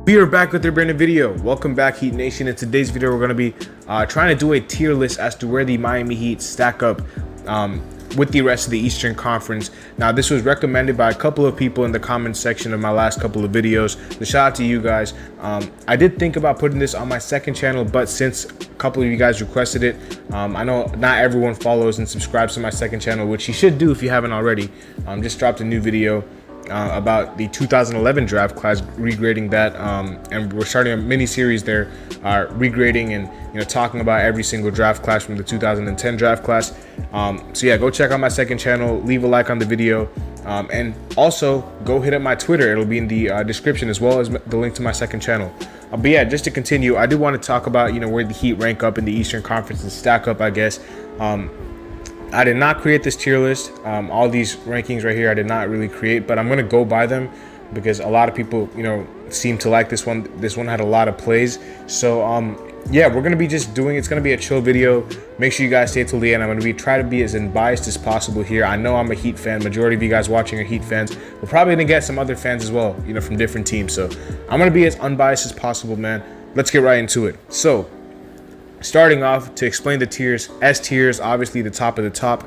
We are back with a brand new video. Welcome back, Heat Nation. In today's video, we're going to be trying to do a tier list as to where the Miami Heat stack up with the rest of the Eastern Conference. Now, this was recommended by a couple of people in the comment section of my last couple of videos. So shout out to you guys. I did think about putting this on my second channel, but since a couple of you guys requested it, I know not everyone follows and subscribes to my second channel, which you should do if you haven't already. Just dropped a new video about the 2011 draft class, regrading that, and we're starting a mini series there, regrading and talking about every single draft class from the 2010 draft class. So yeah, go check out my second channel, leave a like on the video, and also go hit up my Twitter. It'll be in the description, as well as the link to my second channel. But yeah, just to continue, I do want to talk about where the Heat rank up in the Eastern Conference and stack up, I guess. I did not create this tier list. All these rankings right here, I did not really create, but I'm going to go by them because a lot of people, seem to like this one. This one had a lot of plays. So, yeah, we're going to be just doing, it's going to be a chill video. Make sure you guys stay till the end. I'm going to try to be as unbiased as possible here. I know I'm a Heat fan. Majority of you guys watching are Heat fans. We're probably going to get some other fans as well, from different teams. So I'm going to be as unbiased as possible, man. Let's get right into it. So, starting off, to explain the tiers, S tier is obviously the top of the top.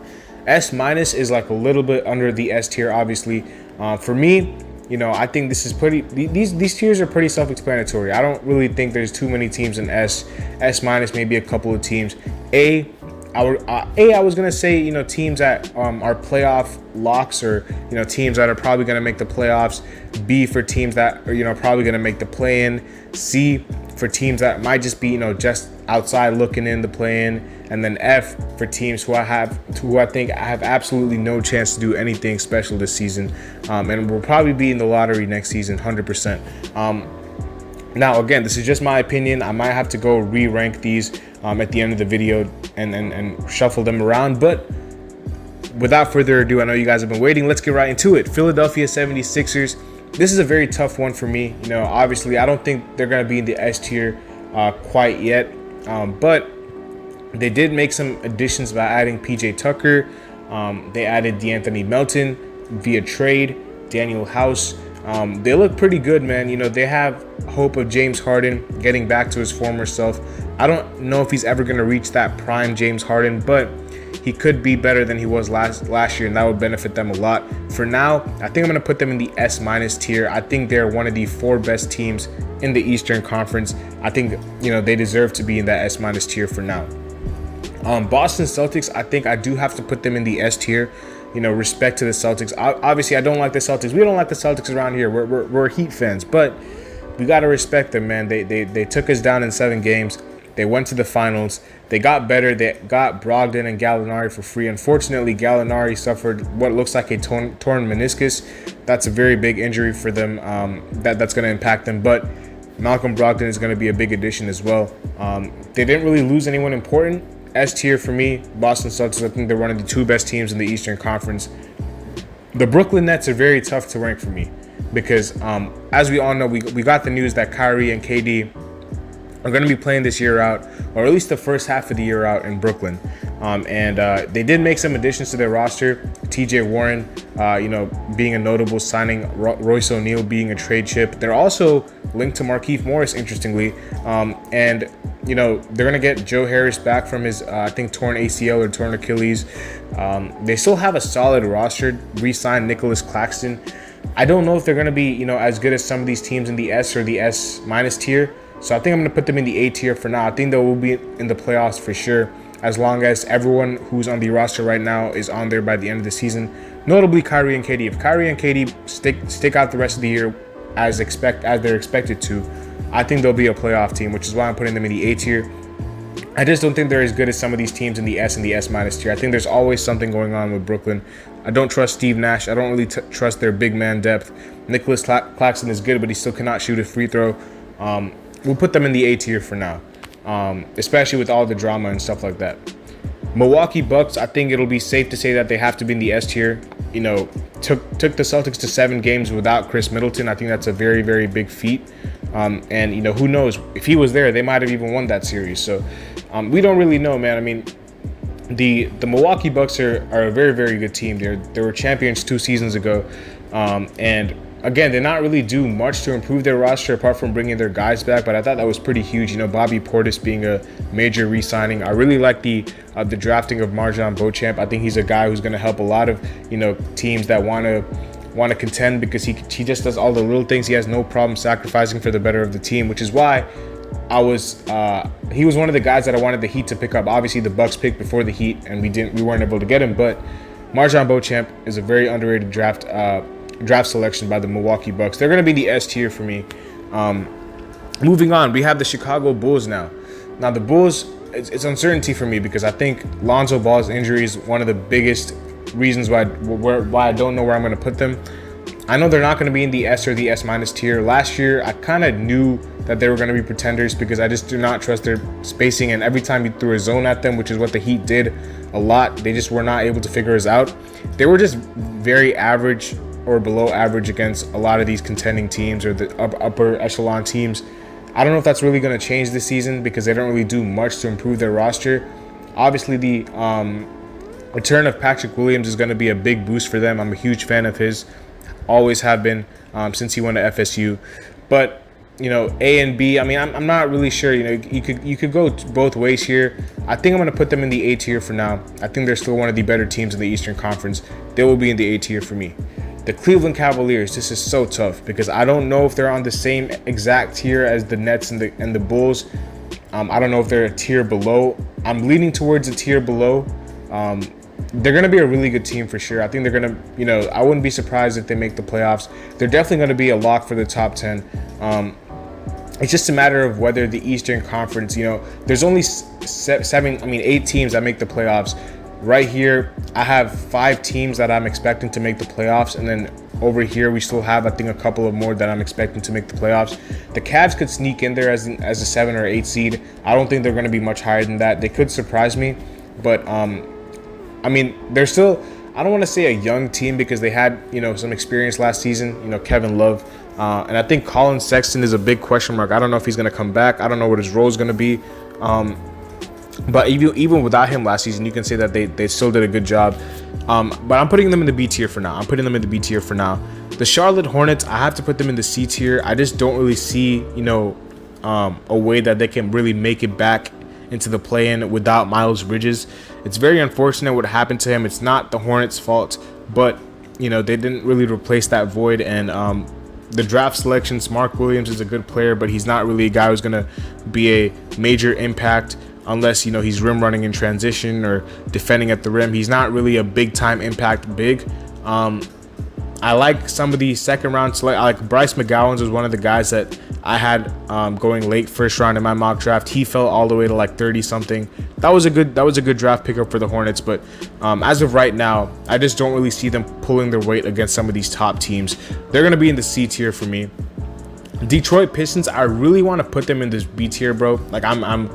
S minus is like a little bit under the S tier, obviously. For me, I think this is pretty, these tiers are pretty self-explanatory. I don't really think there's too many teams in S. S minus, maybe a couple of teams. I was gonna say, teams that are playoff locks, or teams that are probably gonna make the playoffs. B for teams that are probably gonna make the play-in. C for teams that might just be just outside looking in the play-in, and then F for teams who I think have absolutely no chance to do anything special this season, and will probably be in the lottery next season, 100%. Now, again, this is just my opinion. I might have to go re-rank these at the end of the video and shuffle them around. But without further ado, I know you guys have been waiting. Let's get right into it. Philadelphia 76ers. This is a very tough one for me. Obviously, I don't think they're going to be in the S tier quite yet. But they did make some additions by adding PJ Tucker. They added DeAnthony Melton via trade, Daniel House. They look pretty good, man. They have hope of James Harden getting back to his former self. I don't know if he's ever going to reach that prime James Harden, but he could be better than he was last year, and that would benefit them a lot. For now, I think I'm going to put them in the S minus tier. I think they're one of the 4 best teams in the Eastern Conference. I think they deserve to be in that S minus tier for now. Boston Celtics, I think I do have to put them in the S tier. Respect to the Celtics. Obviously, I don't like the Celtics. We don't like the Celtics around here. We're Heat fans, but we got to respect them, man. They took us down in 7 games. They went to the finals. They got better. They got Brogdon and Gallinari for free. Unfortunately, Gallinari suffered what looks like a torn meniscus. That's a very big injury for them. That's going to impact them. But Malcolm Brogdon is going to be a big addition as well. They didn't really lose anyone important. S tier for me, Boston Celtics. I think they're one of the 2 best teams in the Eastern Conference. The Brooklyn Nets are very tough to rank for me because, as we all know, we got the news that Kyrie and KD are going to be playing this year out, or at least the first half of the year out in Brooklyn. And they did make some additions to their roster. TJ Warren, being a notable signing, Royce O'Neal being a trade chip. They're also linked to Markieff Morris, interestingly. And they're going to get Joe Harris back from his, I think, torn ACL or torn Achilles. They still have a solid roster. Re-signed Nicholas Claxton. I don't know if they're going to be, as good as some of these teams in the S or the S minus tier. So I think I'm going to put them in the A tier for now. I think they will be in the playoffs for sure, as long as everyone who's on the roster right now is on there by the end of the season. Notably Kyrie and KD. If Kyrie and KD stick out the rest of the year as they're expected to, I think they'll be a playoff team, which is why I'm putting them in the A tier. I just don't think they're as good as some of these teams in the S and the S minus tier. I think there's always something going on with Brooklyn. I don't trust Steve Nash. I don't really trust their big man depth. Nicholas Claxton is good, but he still cannot shoot a free throw. We'll put them in the A tier for now, especially with all the drama and stuff like that. Milwaukee Bucks, I think it'll be safe to say that they have to be in the S tier. Took the Celtics to 7 games without Chris Middleton. I think that's a very, very big feat. And who knows, if he was there, they might have even won that series. So we don't really know, man. I mean, the Milwaukee Bucks are a very, very good team. They were champions 2 seasons ago. And again, did not really do much to improve their roster apart from bringing their guys back, but I thought that was pretty huge. You know, Bobby Portis being a major re-signing. I really like the drafting of Marjan Beauchamp. I think he's a guy who's going to help a lot of, you know, teams that want to contend, because he just does all the little things. He has no problem sacrificing for the better of the team, which is why he was one of the guys that I wanted the Heat to pick up. Obviously, the Bucks picked before the Heat, and we weren't able to get him. But Marjan Beauchamp is a very underrated draft selection by the Milwaukee Bucks. They're going to be the S tier for me. Moving on, we have the Chicago Bulls now. Now the Bulls, it's uncertainty for me, because I think Lonzo Ball's injury is one of the biggest reasons why I don't know where I'm going to put them. I know they're not going to be in the S or the S- tier. Last year, I kind of knew that they were going to be pretenders, because I just do not trust their spacing. And every time you threw a zone at them, which is what the Heat did a lot, they just were not able to figure us out. They were just very average or below average against a lot of these contending teams or the upper echelon teams. I don't know if that's really going to change this season, because they don't really do much to improve their roster. Obviously, the return of Patrick Williams is going to be a big boost for them. I'm a huge fan of his. Always have been since he went to FSU. But, you know, A and B, I mean, I'm not really sure. You know, you could go both ways here. I think I'm going to put them in the A tier for now. I think they're still one of the better teams in the Eastern Conference. They will be in the A tier for me. The Cleveland Cavaliers, this is so tough, because I don't know if they're on the same exact tier as the Nets and the Bulls. I don't know if they're a tier below. I'm leaning towards a tier below. They're going to be a really good team for sure. I think they're going to, you know, I wouldn't be surprised if they make the playoffs. They're definitely going to be a lock for the top 10. It's just a matter of whether the Eastern Conference, you know, there's only 8 teams that make the playoffs. Right here, I have 5 teams that I'm expecting to make the playoffs, and then over here we still have, I think, a couple of more that I'm expecting to make the playoffs. The Cavs could sneak in there as a 7 or 8 seed. I don't think they're going to be much higher than that. They could surprise me, but I mean, they're still, I don't want to say a young team, because they had, you know, some experience last season, you know, Kevin Love. And I think Colin Sexton is a big question mark. I don't know if he's going to come back. I don't know what his role is going to be. But even without him last season, you can say that they still did a good job. But I'm putting them in the B tier for now. The Charlotte Hornets, I have to put them in the C tier. I just don't really see, you know, a way that they can really make it back into the play-in without Miles Bridges. It's very unfortunate what happened to him. It's not the Hornets' fault, but, you know, they didn't really replace that void. And the draft selections, Mark Williams is a good player, but he's not really a guy who's going to be a major impact unless, you know, he's rim running in transition or defending at the rim. He's not really a big time impact big. I like some of the second round select. I like Bryce McGowan was one of the guys that I had going late first round in my mock draft. He fell all the way to like 30 something. That was a good draft pickup for the Hornets, but as of right now, I just don't really see them pulling their weight against some of these top teams. They're going to be in the C tier for me. Detroit Pistons, I really want to put them in this B tier, bro. Like I'm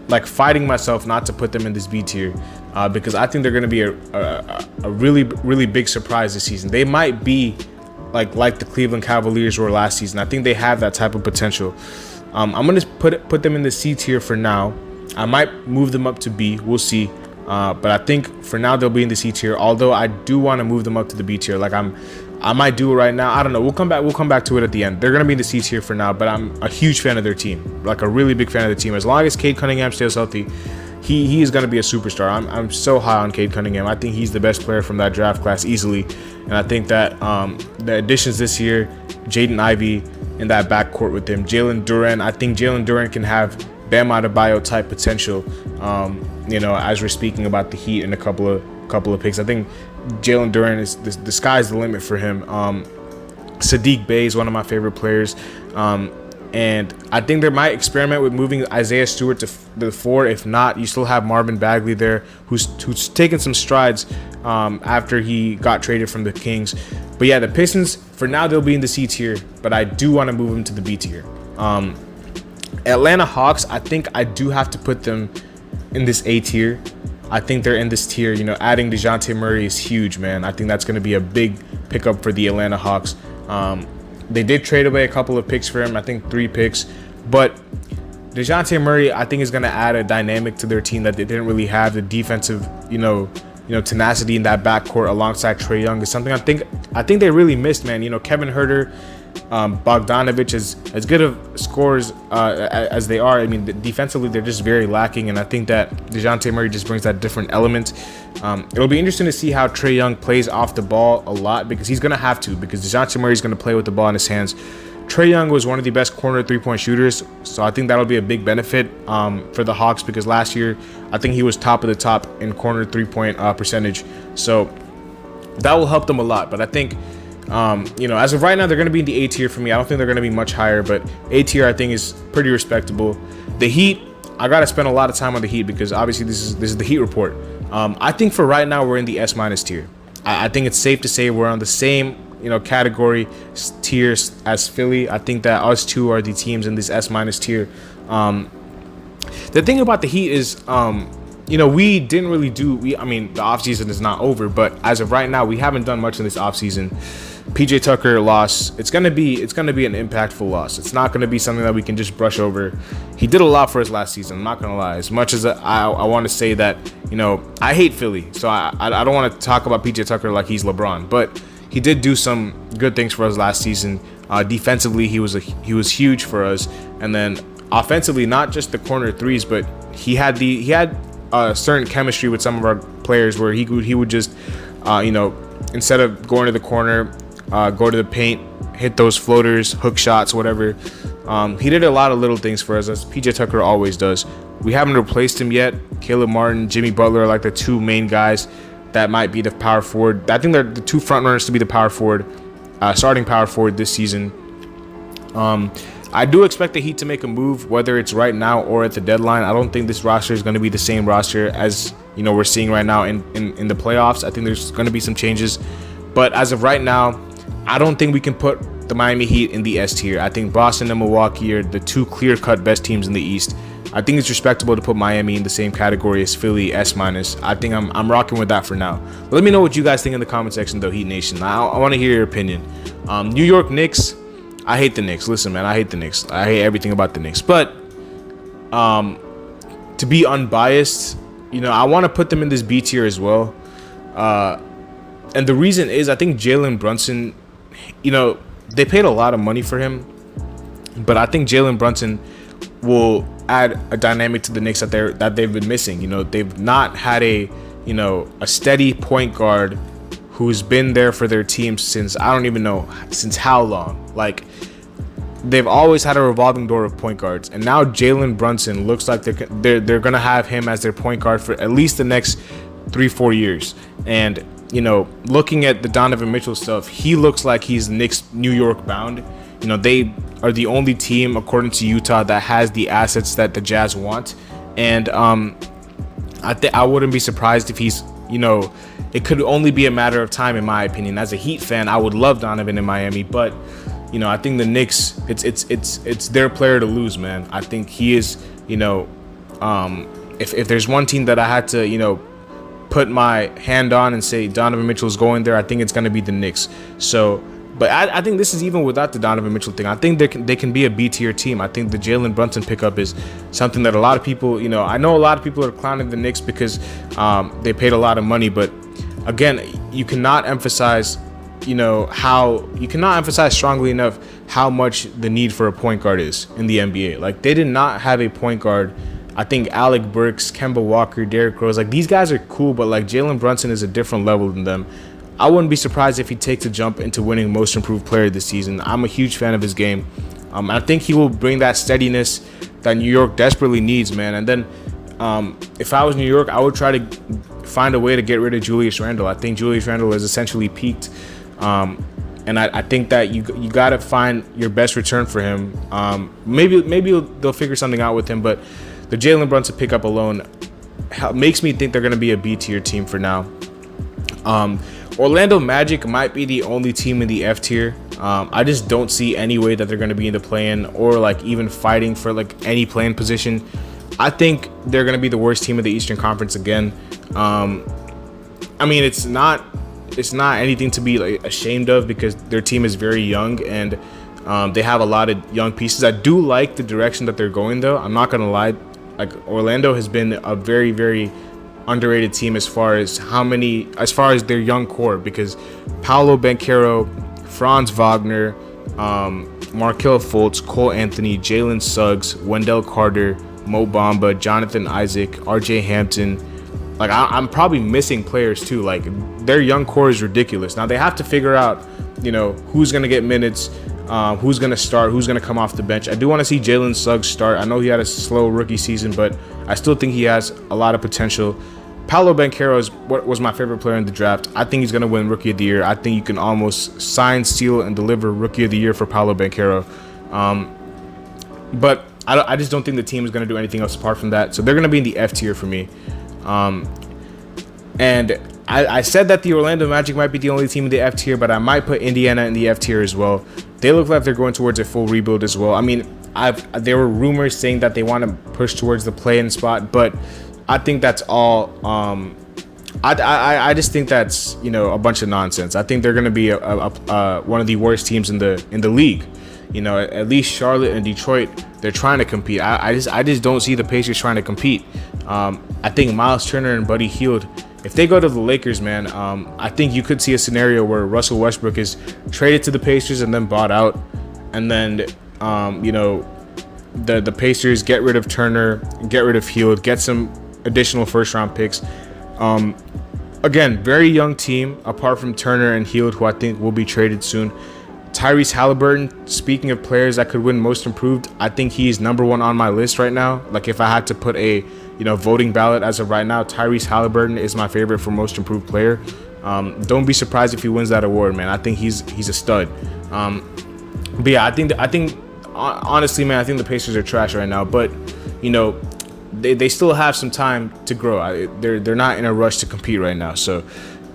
like fighting myself not to put them in this B tier because I think they're going to be a really big surprise this season. They might be like the Cleveland Cavaliers were last season. I think they have that type of potential. I'm going to put them in the C tier for now. I might move them up to B. We'll see. But I think for now they'll be in the C tier. Although I do want to move them up to the B tier. Like I might do it right now. I don't know. We'll come back to it at the end. They're gonna be in the C tier for now. But I'm a huge fan of their team. Like a really big fan of the team. As long as Cade Cunningham stays healthy, he is gonna be a superstar. I'm so high on Cade Cunningham. I think he's the best player from that draft class easily. And I think that the additions this year, Jaden Ivey in that backcourt with him, Jalen Duren. I think Jalen Duren can have Bam Adebayo type potential. You know, as we're speaking about the Heat and a couple of picks, I think Jalen Duren is the sky's the limit for him. Sadiq Bey is one of my favorite players, and I think they might experiment with moving Isaiah Stewart to the 4. If not, you still have Marvin Bagley there, who's taken some strides after he got traded from the Kings. But yeah, the Pistons for now they'll be in the C tier, but I do want to move them to the B tier. Atlanta Hawks, I think I do have to put them in this A tier. I think they're in this tier. You know, adding DeJounte Murray is huge, man. I think that's going to be a big pickup for the Atlanta Hawks. They did trade away a couple of picks for him, I think 3 picks. But DeJounte Murray, I think, is going to add a dynamic to their team that they didn't really have. The defensive, you know, tenacity in that backcourt alongside Trae Young is something I think they really missed, man. Kevin Huerter, Bogdanovic, as good of scorers as they are, I mean, defensively they're just very lacking, and I think that DeJounte Murray just brings that different element. It'll be interesting to see how Trae Young plays off the ball a lot, because he's going to have to, because DeJounte Murray is going to play with the ball in his hands. Trae Young was one of the best corner three-point shooters, so I think that'll be a big benefit for the Hawks, because last year I think he was top of the top in corner three-point percentage, so that will help them a lot. But I think as of right now, they're going to be in the A tier for me. I don't think they're going to be much higher, but A tier I think is pretty respectable. The Heat, I got to spend a lot of time on the Heat, because obviously this is the Heat report. I think for right now we're in the S- tier. I think it's safe to say we're on the same category tiers as Philly. I think that us two are the teams in this S- tier. The thing about the Heat is we didn't really the offseason is not over, but as of right now we haven't done much in this offseason. PJ Tucker loss, it's gonna be an impactful loss. It's not gonna be something that we can just brush over. He did a lot for us last season, I'm not gonna lie. As much as I want to say that I hate Philly, so I don't want to talk about PJ Tucker like he's LeBron, but he did do some good things for us last season. Defensively, he was huge for us, and then offensively, not just the corner threes, but he had certain chemistry with some of our players where he would just instead of going to the corner, go to the paint, hit those floaters, hook shots, whatever. He did a lot of little things for us, as PJ Tucker always does. We haven't replaced him yet. Caleb Martin, Jimmy Butler are like the two main guys that might be the power forward. I think they're the two front runners to be the power forward, starting power forward this season. I do expect the Heat to make a move, whether it's right now or at the deadline. I don't think this roster is going to be the same roster as we're seeing right now in the playoffs. I think there's going to be some changes, but as of right now, I don't think we can put the Miami Heat in the S tier. I think Boston and Milwaukee are the two clear-cut best teams in the East. I think it's respectable to put Miami in the same category as Philly, S-. I think I'm rocking with that for now. But let me know what you guys think in the comment section, though, Heat Nation. I want to hear your opinion. New York Knicks, I hate the Knicks. Listen, man, I hate the Knicks. I hate everything about the Knicks. But to be unbiased, I want to put them in this B tier as well. And the reason is I think Jalen Brunson, they paid a lot of money for him, but I think Jalen Brunson will add a dynamic to the Knicks that they've been missing. They've not had a steady point guard who's been there for their team since I don't even know since how long. Like, they've always had a revolving door of point guards, and now Jalen Brunson looks like they're gonna have him as their point guard for at least the next 3-4 years. And looking at the Donovan Mitchell stuff, he looks like he's Knicks New York bound. They are the only team, according to Utah, that has the assets that the Jazz want. And I wouldn't be surprised if he's, it could only be a matter of time, in my opinion. As a Heat fan, I would love Donovan in Miami, but I think the Knicks, it's their player to lose, man. I think he is, if there's one team that I had to, put my hand on and say Donovan Mitchell's going there, I think it's going to be the Knicks. So, but I think this is even without the Donovan Mitchell thing. I think they can be a B tier team. I think the Jalen Brunson pickup is something that a lot of people, I know a lot of people are clowning the Knicks because they paid a lot of money. But again, you cannot emphasize strongly enough how much the need for a point guard is in the NBA. Like, they did not have a point guard. I think Alec Burks, Kemba Walker, Derrick Rose, like, these guys are cool, but like Jalen Brunson is a different level than them. I wouldn't be surprised if he takes a jump into winning Most Improved Player this season. I'm a huge fan of his game. I think he will bring that steadiness that New York desperately needs, man. And then if I was New York, I would try to find a way to get rid of Julius Randle. I think Julius Randle has essentially peaked. And I think that you got to find your best return for him. Maybe they'll figure something out with him, but the Jalen Brunson pickup alone makes me think they're going to be a B tier team for now. Orlando Magic might be the only team in the F tier. I just don't see any way that they're going to be in the play-in or like even fighting for like any play-in position. I think they're going to be the worst team of the Eastern Conference again. It's not anything to be like ashamed of because their team is very young and they have a lot of young pieces. I do like the direction that they're going, though. I'm not going to lie. Like, Orlando has been a very, very underrated team as far as their young core, because Paolo Banchero, Franz Wagner, Markelle Fultz, Cole Anthony, Jalen Suggs, Wendell Carter, Mo Bamba, Jonathan Isaac, RJ Hampton. Like, I'm probably missing players too. Like, their young core is ridiculous. Now they have to figure out, who's gonna get minutes, who's gonna start, who's gonna come off the bench. I do want to see Jalen Suggs start. I know he had a slow rookie season, but I still think he has a lot of potential. Paolo Banchero was my favorite player in the draft. I think he's gonna win Rookie of the Year. I think you can almost sign, steal, and deliver Rookie of the Year for Paolo Banchero. But I just don't think the team is gonna do anything else apart from that. So they're gonna be in the F tier for me. And I said that the Orlando Magic might be the only team in the F tier, but I might put Indiana in the F tier as well. They look like they're going towards a full rebuild as well. I mean, there were rumors saying that they want to push towards the play-in spot, but I think that's all. I just think that's a bunch of nonsense. I think they're going to be one of the worst teams in the league. At least Charlotte and Detroit, they're trying to compete. I just don't see the Pacers trying to compete. I think Miles Turner and Buddy Hield, if they go to the Lakers, man, I think you could see a scenario where Russell Westbrook is traded to the Pacers and then bought out, and then the Pacers get rid of Turner, get rid of Hield, get some additional first-round picks. Again, very young team apart from Turner and Hield, who I think will be traded soon. Tyrese Halliburton, speaking of players that could win Most Improved, I think he's number one on my list right now. Like, if I had to put a voting ballot as of right now, Tyrese Halliburton is my favorite for Most Improved player. Don't be surprised if he wins that award, man. I think he's a stud. But yeah, I think honestly, man, I think the Pacers are trash right now. But they still have some time to grow. They're not in a rush to compete right now, so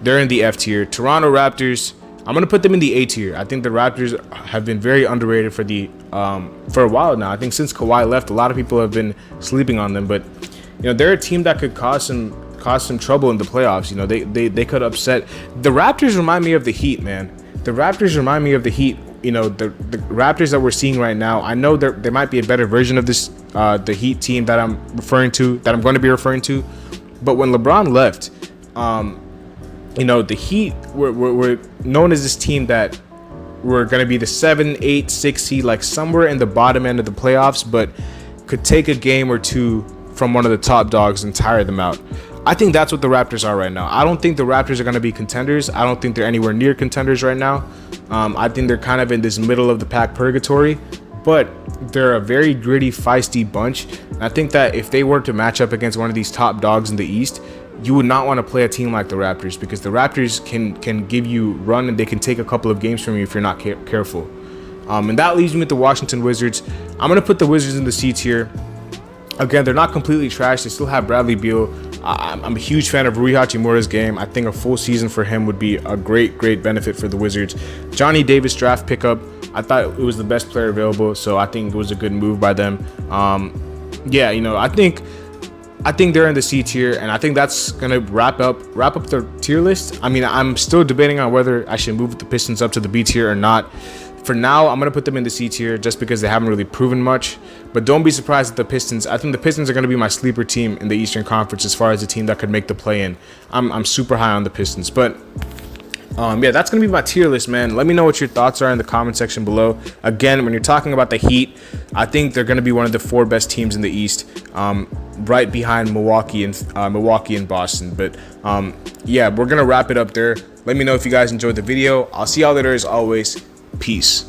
they're in the F tier. Toronto Raptors, I'm gonna put them in the A tier. I think the Raptors have been very underrated for a while now. I think since Kawhi left, a lot of people have been sleeping on them, but they're a team that could cause some trouble in the playoffs. They could upset. The Raptors remind me of the Heat, man. The Raptors remind me of the Heat. The Raptors that we're seeing right now. I know there might be a better version of this, the Heat team that I'm going to be referring to. But when LeBron left, the Heat were known as this team that were going to be the 7, 8, 6 seed, like somewhere in the bottom end of the playoffs, but could take a game or two from one of the top dogs and tire them out. I think that's what the Raptors are right now. I don't think the Raptors are going to be contenders. I don't think they're anywhere near contenders right now. I think they're kind of in this middle of the pack purgatory, but they're a very gritty, feisty bunch. And I think that if they were to match up against one of these top dogs in the East, you would not want to play a team like the Raptors, because the Raptors can give you run, and they can take a couple of games from you if you're not careful. And that leaves me with the Washington Wizards. I'm going to put the Wizards in the C tier. Again, they're not completely trash. They still have Bradley Beal. I'm a huge fan of Rui Hachimura's game. I think a full season for him would be a great benefit for the Wizards. Johnny Davis draft pickup. I thought it was the best player available, so I think it was a good move by them. I think they're in the C tier, and I think that's gonna wrap up the tier list. I mean, I'm still debating on whether I should move the Pistons up to the B tier or not. For now, I'm gonna put them in the C tier just because they haven't really proven much. But don't be surprised at the Pistons. I think the Pistons are gonna be my sleeper team in the Eastern Conference as far as a team that could make the play-in. I'm super high on the Pistons, but that's gonna be my tier list, man. Let me know what your thoughts are in the comment section below. Again, when you're talking about the Heat, I think they're gonna be one of the 4 best teams in the East, right behind Milwaukee and Boston. But we're gonna wrap it up there. Let me know if you guys enjoyed the video. I'll see y'all later as always. Peace.